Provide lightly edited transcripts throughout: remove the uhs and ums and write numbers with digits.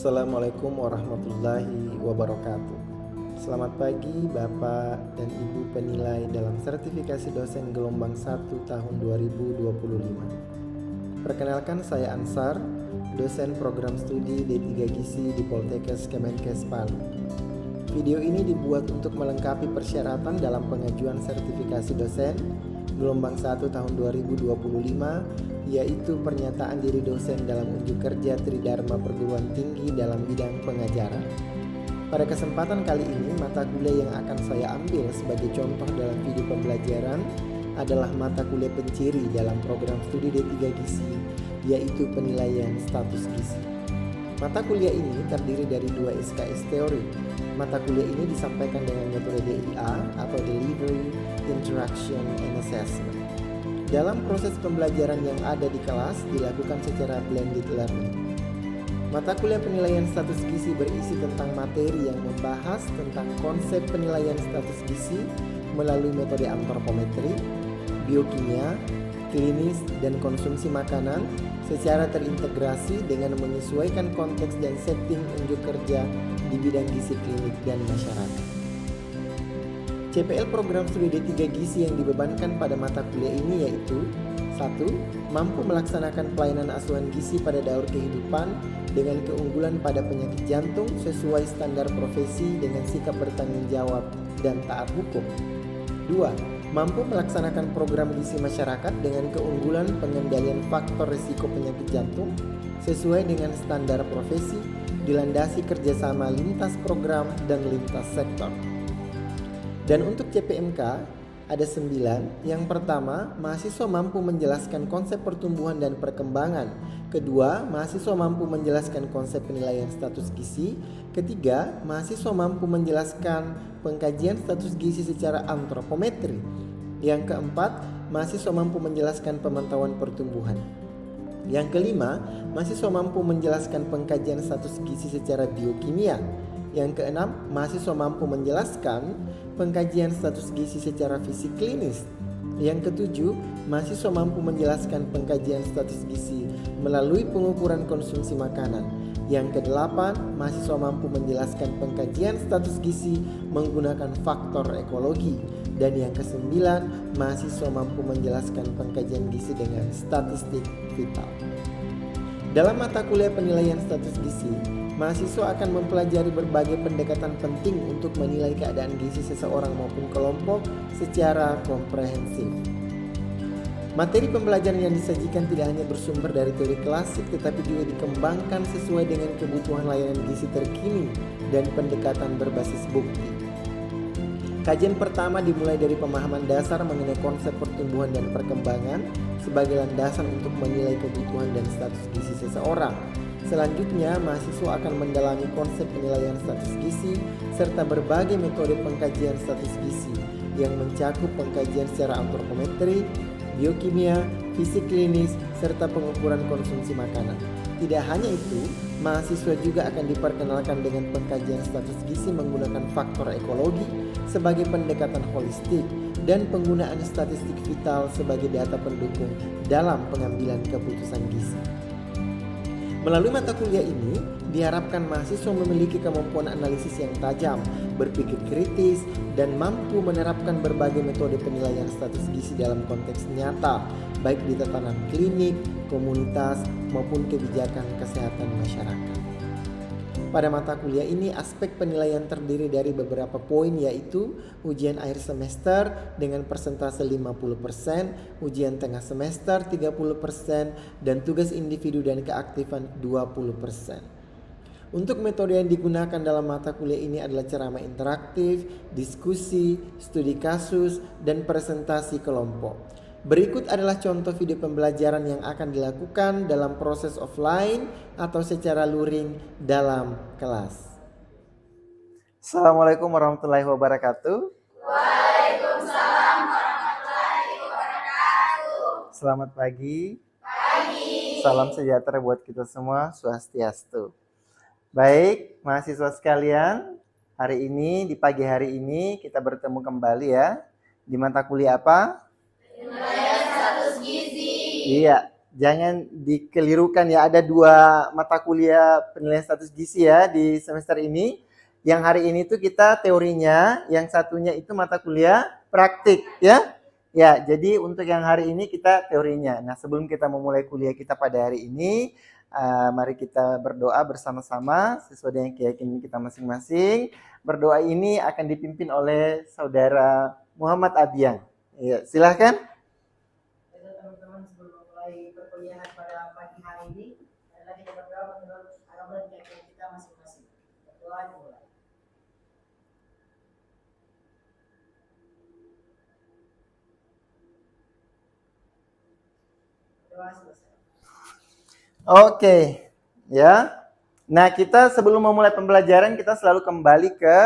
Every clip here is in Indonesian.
Assalamualaikum warahmatullahi wabarakatuh. Selamat pagi Bapak dan Ibu penilai dalam sertifikasi dosen gelombang 1 tahun 2025. Perkenalkan, saya Ansar, dosen program studi D3 Gizi di Poltekkes Kemenkes Palu. Video ini dibuat untuk melengkapi persyaratan dalam pengajuan sertifikasi dosen gelombang 1 tahun 2025, yaitu pernyataan diri dosen dalam unjuk kerja Tridharma Perguruan Tinggi dalam bidang pengajaran. Pada kesempatan kali ini, mata kuliah yang akan saya ambil sebagai contoh dalam video pembelajaran adalah mata kuliah penciri dalam program studi D3 Gizi, yaitu penilaian status gizi. Mata kuliah ini terdiri dari 2 SKS teori. Mata kuliah ini disampaikan dengan metode DIA atau Delivery, Interaction, and Assessment. Dalam proses pembelajaran yang ada di kelas dilakukan secara blended learning. Mata kuliah penilaian status gizi berisi tentang materi yang membahas tentang konsep penilaian status gizi melalui metode antropometri, biokimia, klinis, dan konsumsi makanan secara terintegrasi dengan menyesuaikan konteks dan setting unjuk kerja di bidang gizi klinik dan masyarakat. CPL program studi D3 Gizi yang dibebankan pada mata kuliah ini yaitu 1. Mampu melaksanakan pelayanan asuhan gizi pada daur kehidupan dengan keunggulan pada penyakit jantung sesuai standar profesi dengan sikap bertanggung jawab dan taat hukum. 2. Mampu melaksanakan program gizi masyarakat dengan keunggulan pengendalian faktor risiko penyakit jantung sesuai dengan standar profesi, dilandasi kerjasama lintas program dan lintas sektor. Dan untuk CPMK ada 9. Yang pertama, mahasiswa mampu menjelaskan konsep pertumbuhan dan perkembangan. Kedua, mahasiswa mampu menjelaskan konsep penilaian status gizi. Ketiga, mahasiswa mampu menjelaskan pengkajian status gizi secara antropometri. Yang keempat, mahasiswa mampu menjelaskan pemantauan pertumbuhan. Yang kelima, mahasiswa mampu menjelaskan pengkajian status gizi secara biokimia. Yang keenam, mahasiswa mampu menjelaskan pengkajian status gizi secara fisik klinis. Yang ketujuh, mahasiswa mampu menjelaskan pengkajian status gizi melalui pengukuran konsumsi makanan. Yang kedelapan, mahasiswa mampu menjelaskan pengkajian status gizi menggunakan faktor ekologi. Dan yang kesembilan, mahasiswa mampu menjelaskan pengkajian gizi dengan statistik vital. Dalam mata kuliah penilaian status gizi, mahasiswa akan mempelajari berbagai pendekatan penting untuk menilai keadaan gizi seseorang maupun kelompok secara komprehensif. Materi pembelajaran yang disajikan tidak hanya bersumber dari teori klasik tetapi juga dikembangkan sesuai dengan kebutuhan layanan gizi terkini dan pendekatan berbasis bukti. Kajian pertama dimulai dari pemahaman dasar mengenai konsep pertumbuhan dan perkembangan sebagai landasan untuk menilai kebutuhan dan status gizi seseorang. Selanjutnya, mahasiswa akan mendalami konsep penilaian status gizi serta berbagai metode pengkajian status gizi yang mencakup pengkajian secara antropometri, biokimia, fisik klinis, serta pengukuran konsumsi makanan. Tidak hanya itu, mahasiswa juga akan diperkenalkan dengan pengkajian status gizi menggunakan faktor ekologi sebagai pendekatan holistik dan penggunaan statistik vital sebagai data pendukung dalam pengambilan keputusan gizi. Melalui mata kuliah ini, diharapkan mahasiswa memiliki kemampuan analisis yang tajam, berpikir kritis, dan mampu menerapkan berbagai metode penilaian status gizi dalam konteks nyata, baik di tatanan klinik, komunitas, maupun kebijakan kesehatan masyarakat. Pada mata kuliah ini, aspek penilaian terdiri dari beberapa poin yaitu ujian akhir semester dengan persentase 50%, ujian tengah semester 30%, dan tugas individu dan keaktifan 20%. Untuk metode yang digunakan dalam mata kuliah ini adalah ceramah interaktif, diskusi, studi kasus, dan presentasi kelompok. Berikut adalah contoh video pembelajaran yang akan dilakukan dalam proses offline atau secara luring dalam kelas. Assalamualaikum warahmatullahi wabarakatuh. Waalaikumsalam warahmatullahi wabarakatuh. Selamat pagi. Pagi. Salam sejahtera buat kita semua, swastiastu. Baik, mahasiswa sekalian, di pagi hari ini kita bertemu kembali ya. Di mata kuliah apa? Penilaian status gizi. Iya, jangan dikelirukan ya. Ada 2 mata kuliah penilaian status gizi ya di semester ini. Yang hari ini tuh kita teorinya, yang satunya itu mata kuliah praktik ya. Ya, jadi untuk yang hari ini kita teorinya. Nah, sebelum kita memulai kuliah kita pada hari ini, mari kita berdoa bersama-sama sesuai dengan keyakinan kita masing-masing. Berdoa ini akan dipimpin oleh Saudara Muhammad Abian. Ya, silahkan. Teman-teman, sebelum memulai perkuliahan pada pagi hari ini, adalah kita berdoa menurut agama dan keyakinan kita masing-masing. Berdoa dimulai. Oke, ya. Nah, kita sebelum memulai pembelajaran, kita selalu kembali ke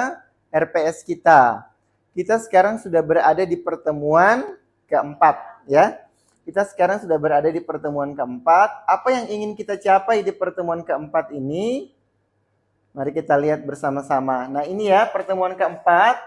RPS kita. Kita sekarang sudah berada di pertemuan keempat, ya. Kita sekarang sudah berada di pertemuan keempat. Apa yang ingin kita capai di pertemuan keempat ini? Mari kita lihat bersama-sama. Nah, ini ya, pertemuan keempat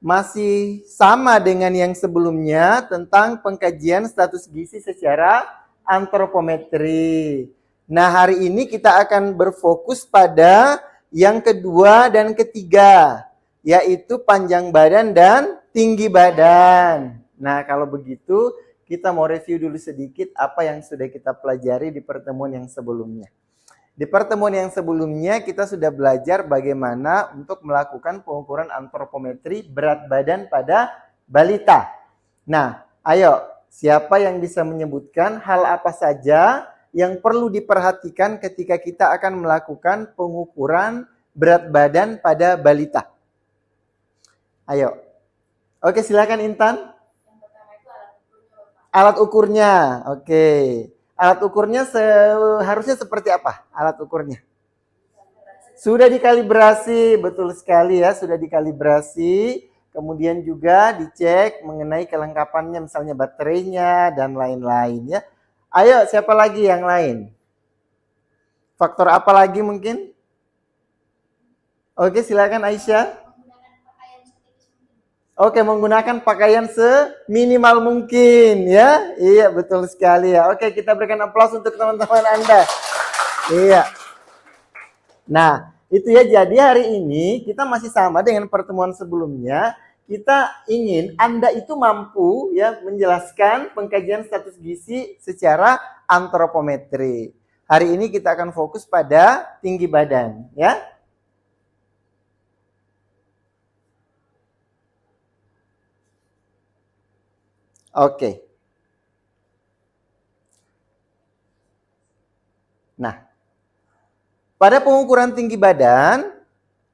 masih sama dengan yang sebelumnya tentang pengkajian status gizi secara antropometri. Nah, hari ini kita akan berfokus pada yang kedua dan ketiga, yaitu panjang badan dan tinggi badan. Nah, kalau begitu kita mau review dulu sedikit apa yang sudah kita pelajari di pertemuan yang sebelumnya. Di pertemuan yang sebelumnya kita sudah belajar bagaimana untuk melakukan pengukuran antropometri berat badan pada balita. Nah, ayo, siapa yang bisa menyebutkan hal apa saja yang perlu diperhatikan ketika kita akan melakukan pengukuran berat badan pada balita? Ayo. Oke, silakan Intan. Yang pertama itu alat ukurnya. Oke. Alat ukurnya harusnya seperti apa? Alat ukurnya sudah dikalibrasi, betul sekali ya, sudah dikalibrasi. Kemudian juga dicek mengenai kelengkapannya, misalnya baterainya dan lain-lain ya. Ayo, siapa lagi yang lain? Faktor apa lagi mungkin? Oke, silakan Aisyah. Oke, menggunakan pakaian seminimal mungkin ya. Iya, betul sekali ya. Oke, kita berikan aplaus untuk teman-teman Anda. Iya. Nah, itu ya, jadi hari ini kita masih sama dengan pertemuan sebelumnya. Kita ingin Anda itu mampu ya menjelaskan pengkajian status gizi secara antropometri. Hari ini kita akan fokus pada tinggi badan ya. Oke. Nah, pada pengukuran tinggi badan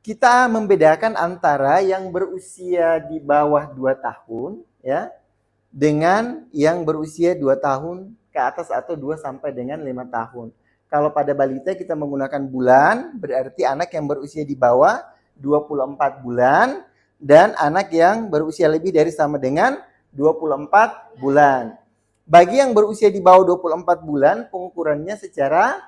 kita membedakan antara yang berusia di bawah 2 tahun ya dengan yang berusia 2 tahun ke atas atau 2 sampai dengan 5 tahun. Kalau pada balita kita menggunakan bulan, berarti anak yang berusia di bawah 24 bulan dan anak yang berusia lebih dari sama dengan 24 bulan. Bagi yang berusia di bawah 24 bulan, pengukurannya secara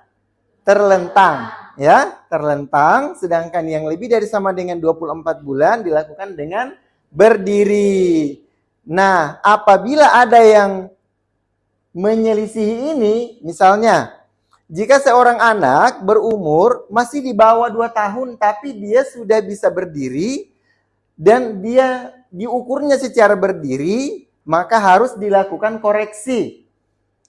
terlentang ya, terlentang, sedangkan yang lebih dari sama dengan 24 bulan dilakukan dengan berdiri. Nah, apabila ada yang menyelisihi ini, misalnya jika seorang anak berumur masih di bawah 2 tahun tapi dia sudah bisa berdiri dan dia diukurnya secara berdiri, maka harus dilakukan koreksi.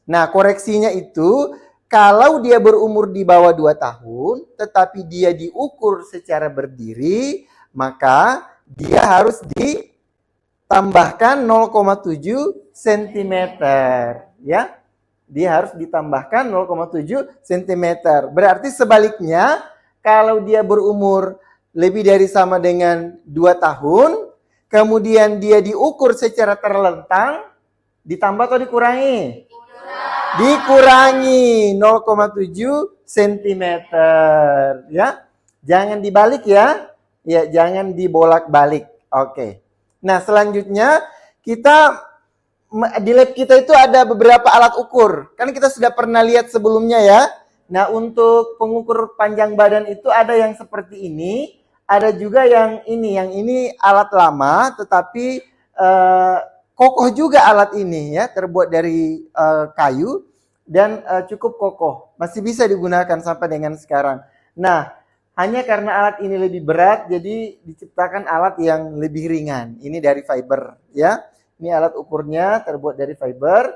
Nah, koreksinya itu kalau dia berumur di bawah 2 tahun, tetapi dia diukur secara berdiri, maka dia harus ditambahkan 0,7 cm. Ya, dia harus ditambahkan 0,7 cm. Berarti sebaliknya, kalau dia berumur lebih dari sama dengan 2 tahun, kemudian dia diukur secara terlentang, ditambah atau dikurangi? Dikurangi 0,7 cm ya. Jangan dibalik ya. Ya, jangan dibolak-balik. Oke. Nah, selanjutnya kita di lab kita itu ada beberapa alat ukur. Kan kita sudah pernah lihat sebelumnya ya. Nah, untuk pengukur panjang badan itu ada yang seperti ini, ada juga yang ini. Yang ini alat lama tetapi kokoh juga alat ini ya, terbuat dari kayu. dan cukup kokoh. Masih bisa digunakan sampai dengan sekarang. Nah, hanya karena alat ini lebih berat, jadi diciptakan alat yang lebih ringan. Ini dari fiber, ya. Ini alat ukurnya terbuat dari fiber.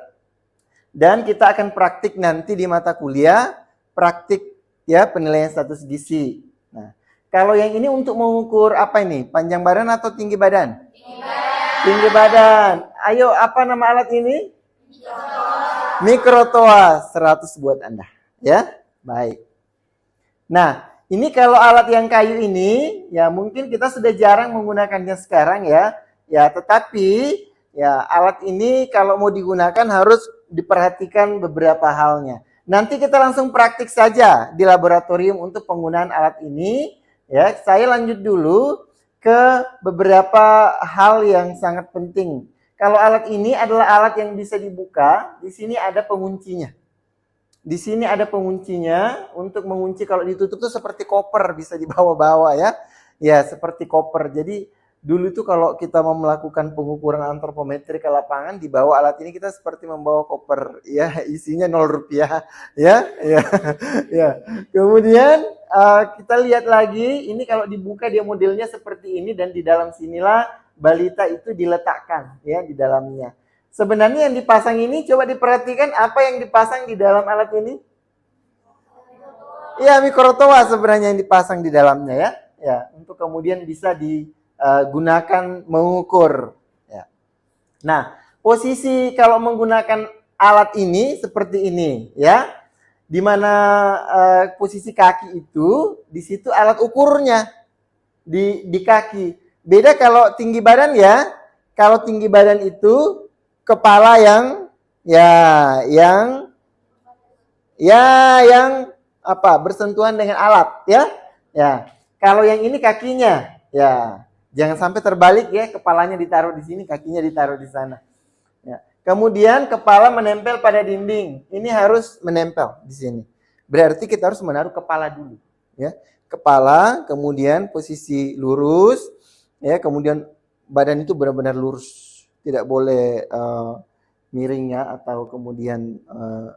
Dan kita akan praktik nanti di mata kuliah, praktik ya penilaian status gizi. Nah, kalau yang ini untuk mengukur apa ini? Panjang badan atau tinggi badan? Tinggi badan. Ayo, apa nama alat ini? Mikrotoa. 100 buat Anda. Ya, baik. Nah, ini kalau alat yang kayu ini, ya mungkin kita sudah jarang menggunakannya sekarang ya. Ya, tetapi ya alat ini kalau mau digunakan harus diperhatikan beberapa halnya. Nanti kita langsung praktik saja di laboratorium untuk penggunaan alat ini. Ya, saya lanjut dulu ke beberapa hal yang sangat penting. Kalau alat ini adalah alat yang bisa dibuka, di sini ada penguncinya. Di sini ada penguncinya untuk mengunci, kalau ditutup tuh seperti koper, bisa dibawa-bawa ya. Ya, seperti koper. Jadi dulu itu kalau kita mau melakukan pengukuran antropometri ke lapangan, dibawa alat ini kita seperti membawa koper ya, isinya 0 rupiah ya. Ya. Ya. Kemudian kita lihat lagi, ini kalau dibuka dia modelnya seperti ini dan di dalam sinilah balita itu diletakkan ya di dalamnya. Sebenarnya yang dipasang ini, coba diperhatikan apa yang dipasang di dalam alat ini. Iya, mikrotoa sebenarnya yang dipasang di dalamnya ya. Ya, untuk kemudian bisa digunakan mengukur. Ya. Nah, posisi kalau menggunakan alat ini seperti ini ya. Di mana posisi kaki itu, di situ alat ukurnya di kaki. Beda kalau tinggi badan ya. Kalau tinggi badan itu kepala yang bersentuhan dengan alat ya. Ya. Kalau yang ini kakinya ya. Jangan sampai terbalik ya, kepalanya ditaruh di sini, kakinya ditaruh di sana. Ya. Kemudian kepala menempel pada dinding. Ini harus menempel di sini. Berarti kita harus menaruh kepala dulu ya. Kepala, kemudian posisi lurus ya, kemudian badan itu benar-benar lurus. Tidak boleh miringnya atau kemudian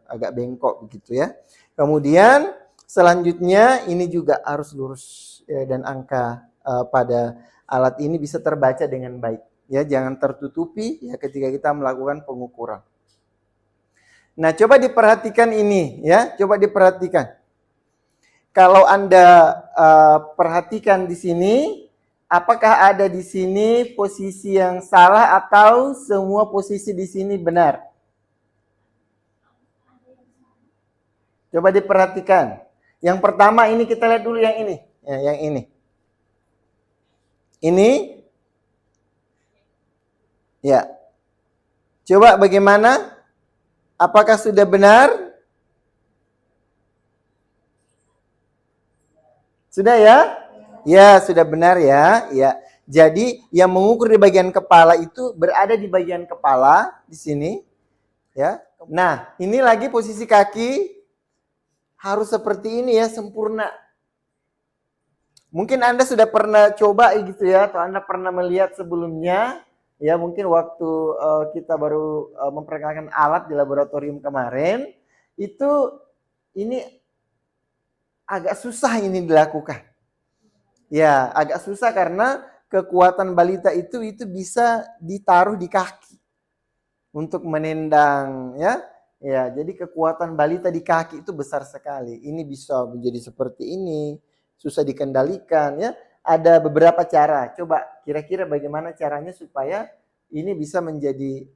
agak bengkok begitu ya. Kemudian selanjutnya ini juga harus lurus ya, dan angka pada alat ini bisa terbaca dengan baik ya, jangan tertutupi ya ketika kita melakukan pengukuran. Nah, coba diperhatikan ini ya, coba diperhatikan. Kalau Anda perhatikan di sini, apakah ada di sini posisi yang salah atau semua posisi di sini benar? Coba diperhatikan. Yang pertama ini kita lihat dulu yang ini. Ya, yang ini. Ini. Ya. Coba bagaimana? Apakah sudah benar? Sudah ya? Ya, sudah benar ya. Ya. Jadi yang mengukur di bagian kepala itu berada di bagian kepala di sini, ya. Nah, ini lagi posisi kaki harus seperti ini ya, sempurna. Mungkin Anda sudah pernah coba gitu ya, atau Anda pernah melihat sebelumnya, ya mungkin waktu kita baru memperkenalkan alat di laboratorium kemarin, itu ini agak susah ini dilakukan. Ya, agak susah karena kekuatan balita itu bisa ditaruh di kaki untuk menendang ya. Ya, jadi kekuatan balita di kaki itu besar sekali. Ini bisa menjadi seperti ini, susah dikendalikan ya. Ada beberapa cara. Coba kira-kira bagaimana caranya supaya ini bisa menjadi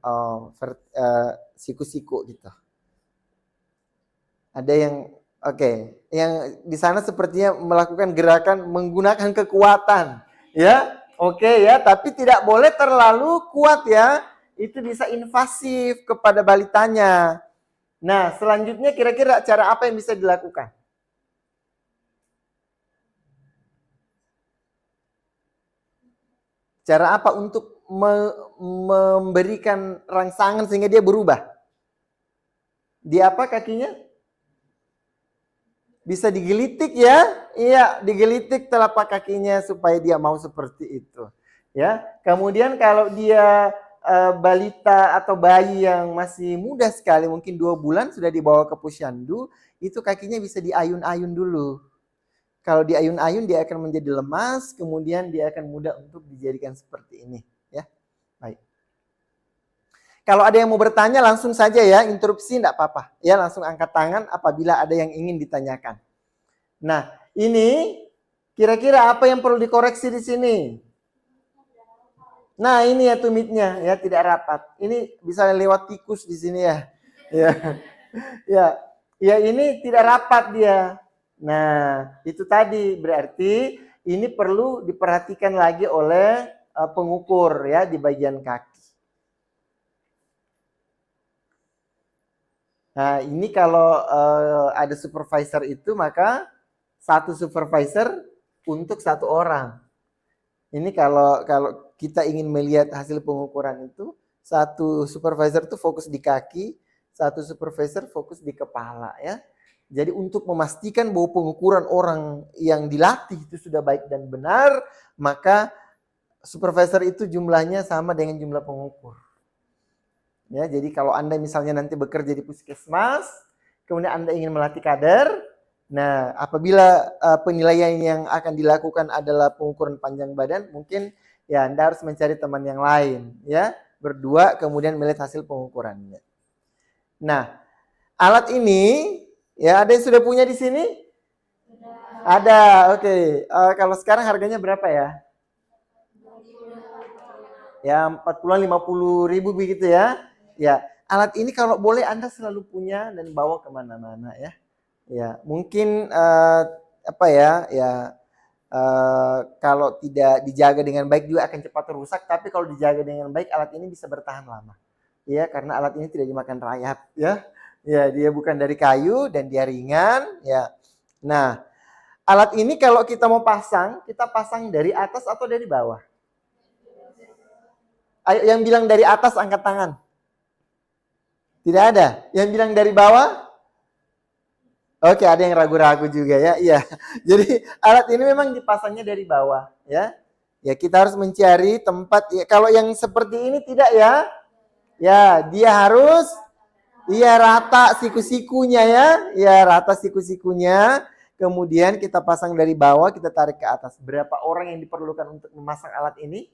siku-siku gitu. Ada yang yang di sana sepertinya melakukan gerakan menggunakan kekuatan, ya, ya, tapi tidak boleh terlalu kuat ya, itu bisa invasif kepada balitanya. Nah, selanjutnya kira-kira cara apa yang bisa dilakukan? Cara apa untuk memberikan rangsangan sehingga dia berubah? Di apa kakinya? Bisa digelitik ya, iya digelitik telapak kakinya supaya dia mau seperti itu, ya. Kemudian kalau dia balita atau bayi yang masih muda sekali, mungkin 2 bulan sudah dibawa ke posyandu, itu kakinya bisa diayun-ayun dulu. Kalau diayun-ayun dia akan menjadi lemas, kemudian dia akan mudah untuk dijadikan seperti ini, ya. Baik. Kalau ada yang mau bertanya langsung saja ya, interupsi enggak apa-apa. Ya, langsung angkat tangan apabila ada yang ingin ditanyakan. Nah, ini kira-kira apa yang perlu dikoreksi di sini? Nah, ini ya tumitnya ya tidak rapat. Ini bisa lewat tikus di sini ya. Ya. Ya. Ya, ini tidak rapat dia. Nah, itu tadi berarti ini perlu diperhatikan lagi oleh pengukur ya di bagian kaki. Nah, ini kalau ada supervisor itu maka satu supervisor untuk satu orang. Ini kalau kita ingin melihat hasil pengukuran itu, satu supervisor itu fokus di kaki, satu supervisor fokus di kepala ya. Jadi untuk memastikan bahwa pengukuran orang yang dilatih itu sudah baik dan benar, maka supervisor itu jumlahnya sama dengan jumlah pengukur. Ya, jadi kalau Anda misalnya nanti bekerja di puskesmas, kemudian Anda ingin melatih kader, nah, apabila penilaian yang akan dilakukan adalah pengukuran panjang badan, mungkin ya Anda harus mencari teman yang lain, ya, berdua kemudian melihat hasil pengukurannya. Nah, alat ini, ya ada yang sudah punya di sini? Ada, oke. Kalau sekarang harganya berapa ya? Ya 40-50 ribu begitu ya. Ya, alat ini kalau boleh Anda selalu punya dan bawa kemana-mana ya. Ya, mungkin kalau tidak dijaga dengan baik juga akan cepat rusak, tapi kalau dijaga dengan baik alat ini bisa bertahan lama. Ya, karena alat ini tidak dimakan rayap ya. Ya, dia bukan dari kayu dan dia ringan ya. Nah, alat ini kalau kita mau pasang, kita pasang dari atas atau dari bawah? Ayo yang bilang dari atas angkat tangan. Tidak ada. Yang bilang dari bawah? Oke, ada yang ragu-ragu juga ya. Iya. Jadi alat ini memang dipasangnya dari bawah ya. Ya, kita harus mencari tempat ya. Kalau yang seperti ini tidak ya. Ya, dia harus rata siku-sikunya ya. Ya, rata siku-sikunya. Kemudian kita pasang dari bawah, kita tarik ke atas. Berapa orang yang diperlukan untuk memasang alat ini?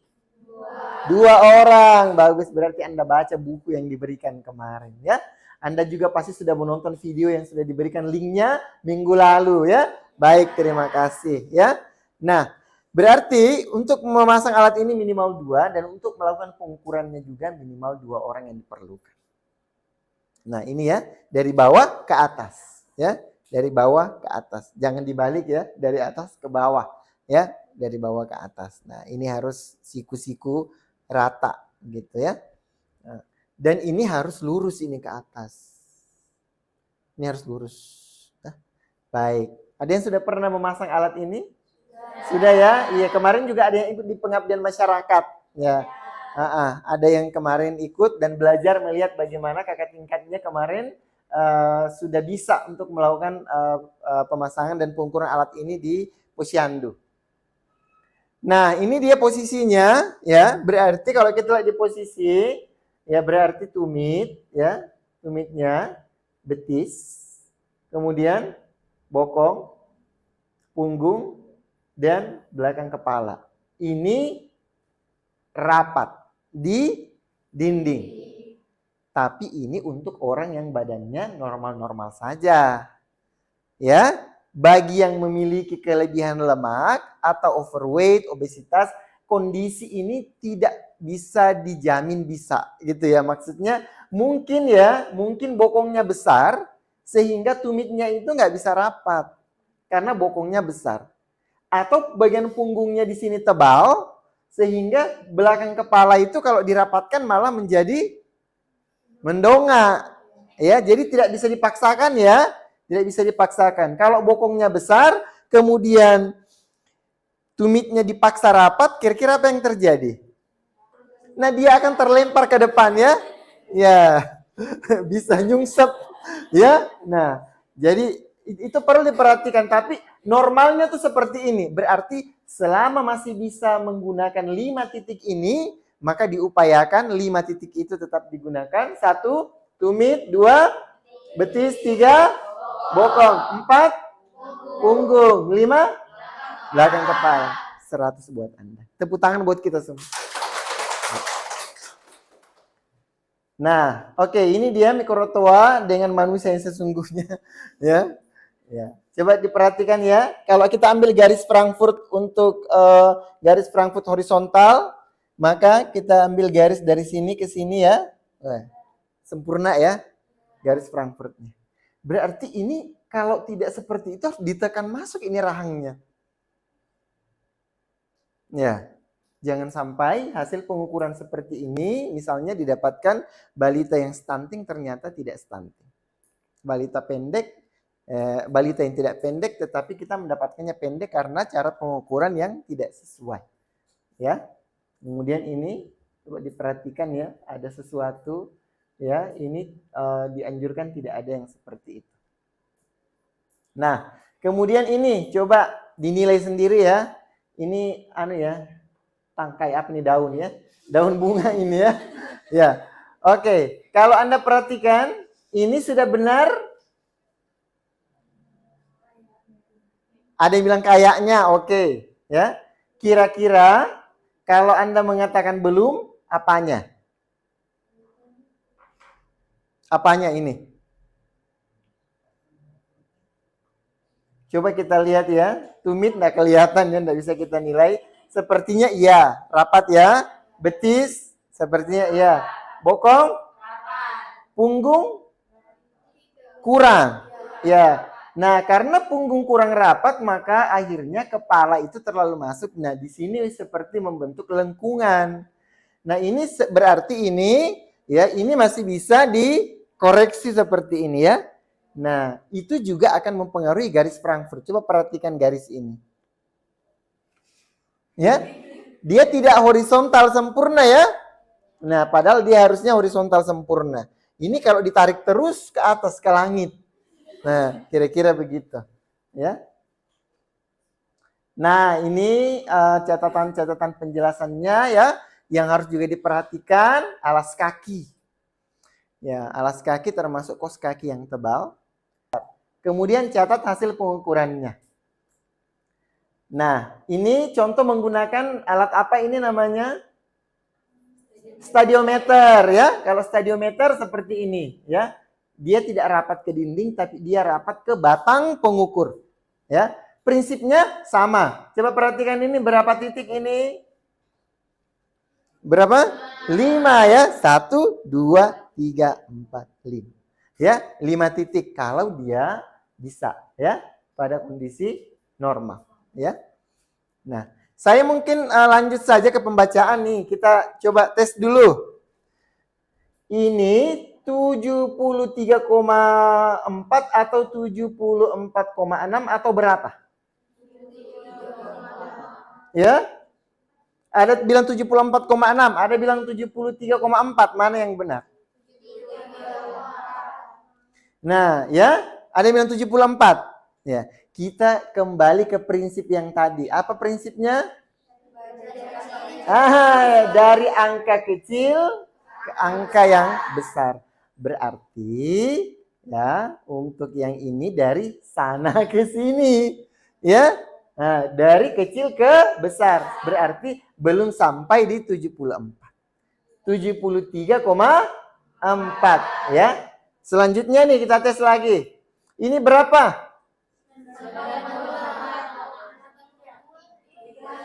2 orang. Bagus, berarti Anda baca buku yang diberikan kemarin ya. Anda juga pasti sudah menonton video yang sudah diberikan linknya minggu lalu ya. Baik, terima kasih ya. Nah, berarti untuk memasang alat ini minimal 2 dan untuk melakukan pengukurannya juga minimal 2 orang yang diperlukan. Nah, ini ya, dari bawah ke atas ya. Dari bawah ke atas. Jangan dibalik ya, dari atas ke bawah ya, dari bawah ke atas. Nah, ini harus siku-siku rata gitu ya. Nah, dan ini harus lurus ini ke atas. Ini harus lurus. Nah, baik. Ada yang sudah pernah memasang alat ini? Sudah ya? Iya, kemarin juga ada yang ikut di pengabdian masyarakat. Ya. Ada yang kemarin ikut dan belajar melihat bagaimana kakak tingkatnya kemarin sudah bisa untuk melakukan pemasangan dan pengukuran alat ini di posyandu. Nah, ini dia posisinya ya. Berarti kalau kita lihat di posisi ya berarti tumit ya, tumitnya, betis, kemudian bokong, punggung, dan belakang kepala. Ini rapat di dinding. Tapi ini untuk orang yang badannya normal-normal saja. Ya, bagi yang memiliki kelebihan lemak atau overweight, obesitas, kondisi ini tidak bisa dijamin bisa gitu ya. Maksudnya mungkin bokongnya besar sehingga tumitnya itu nggak bisa rapat karena bokongnya besar. Atau bagian punggungnya di sini tebal sehingga belakang kepala itu kalau dirapatkan malah menjadi mendongak. Ya, jadi tidak bisa dipaksakan ya. Tidak bisa dipaksakan. Kalau bokongnya besar kemudian tumitnya dipaksa rapat, kira-kira apa yang terjadi? Nah, dia akan terlempar ke depan ya. Ya, bisa nyungsep ya. Nah, jadi itu perlu diperhatikan. Tapi normalnya tuh seperti ini. Berarti selama masih bisa menggunakan 5 titik ini, maka diupayakan 5 titik itu tetap digunakan. 1, tumit. 2, betis. 3, bokong. 4, punggung. 5, belakang kepala. 100 buat Anda. Tepuk tangan buat kita semua. Nah, oke, ini dia mikrotoa dengan manusia yang sesungguhnya, ya. Ya, coba diperhatikan ya. Kalau kita ambil garis Frankfurt untuk garis Frankfurt horizontal, maka kita ambil garis dari sini ke sini ya. Wah, sempurna ya garis Frankfurtnya. Berarti ini kalau tidak seperti itu harus ditekan masuk ini rahangnya. Ya. Jangan sampai hasil pengukuran seperti ini misalnya didapatkan balita yang stunting ternyata tidak stunting. Balita pendek, balita yang tidak pendek tetapi kita mendapatkannya pendek karena cara pengukuran yang tidak sesuai. Ya. Kemudian ini coba diperhatikan ya, ada sesuatu ya, ini dianjurkan tidak ada yang seperti itu. Nah, kemudian ini coba dinilai sendiri ya. Ini tangkai apa nih, daun ya, daun bunga ini ya. Ya, oke. Kalau Anda perhatikan, ini sudah benar. Ada yang bilang kayaknya, oke, ya. Kira-kira kalau Anda mengatakan belum, apanya? Apanya ini? Coba kita lihat ya. Tumit nggak kelihatan ya, nggak bisa kita nilai. Sepertinya iya, rapat ya. Betis, sepertinya iya. Bokong, punggung, kurang. Ya. Nah, karena punggung kurang rapat, maka akhirnya kepala itu terlalu masuk. Nah, di sini seperti membentuk lengkungan. Nah, ini berarti ini masih bisa dikoreksi seperti ini ya. Nah, itu juga akan mempengaruhi garis Frankfurt. Coba perhatikan garis ini. Ya, dia tidak horizontal sempurna ya. Nah, padahal dia harusnya horizontal sempurna. Ini kalau ditarik terus ke atas ke langit. Nah, kira-kira begitu. Ya. Nah, ini catatan-catatan penjelasannya ya, yang harus juga diperhatikan. Alas kaki. Ya, alas kaki termasuk kos kaki yang tebal. Kemudian catat hasil pengukurannya. Nah, ini contoh menggunakan alat apa ini namanya? Stadiometer ya. Kalau stadiometer seperti ini ya. Dia tidak rapat ke dinding tapi dia rapat ke batang pengukur. Ya. Prinsipnya sama. Coba perhatikan ini berapa titik ini? Berapa? 5 ya. 1, 2, 3, 4, 5. Ya, 5 titik kalau dia bisa ya pada kondisi normal. Ya. Nah, saya mungkin lanjut saja ke pembacaan nih. Kita coba tes dulu. Ini 73,4 atau 74,6 atau berapa? Ya? Ada bilang 74,6, ada bilang 73,4. Mana yang benar? Nah, ya, ada yang bilang 74. Ya. Kita kembali ke prinsip yang tadi. Apa prinsipnya? Dari angka kecil ke angka yang besar. Berarti ya, untuk yang ini dari sana ke sini. Ya. Nah, dari kecil ke besar. Berarti belum sampai di 74. 73,4 ya. Selanjutnya nih kita tes lagi. Ini berapa?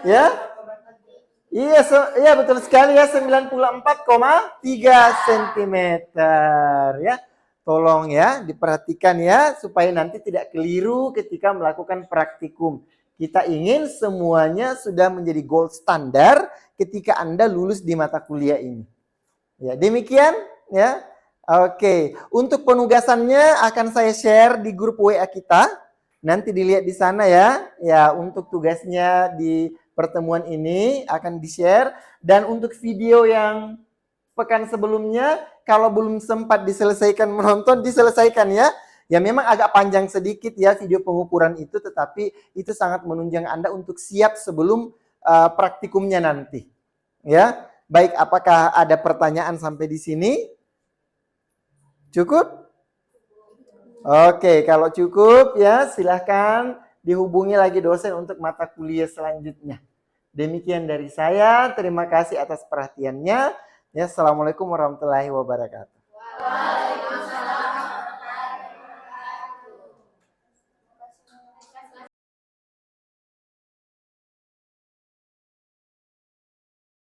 Ya? Iya betul sekali ya, 94,3 cm ya. Tolong ya diperhatikan ya supaya nanti tidak keliru ketika melakukan praktikum. Kita ingin semuanya sudah menjadi gold standar ketika Anda lulus di mata kuliah ini. Ya, demikian ya. Oke, untuk penugasannya akan saya share di grup WA kita. Nanti dilihat di sana ya. Ya, untuk tugasnya di pertemuan ini akan di-share. Dan untuk video yang pekan sebelumnya, kalau belum sempat diselesaikan menonton, diselesaikan ya. Ya memang agak panjang sedikit ya video pengukuran itu, tetapi itu sangat menunjang Anda untuk siap sebelum praktikumnya nanti. Ya, Baik, apakah ada pertanyaan sampai di sini? Cukup? Oke, kalau cukup ya silahkan dihubungi lagi dosen untuk mata kuliah selanjutnya. Demikian dari saya, terima kasih atas perhatiannya. Ya, Assalamualaikum warahmatullahi wabarakatuh.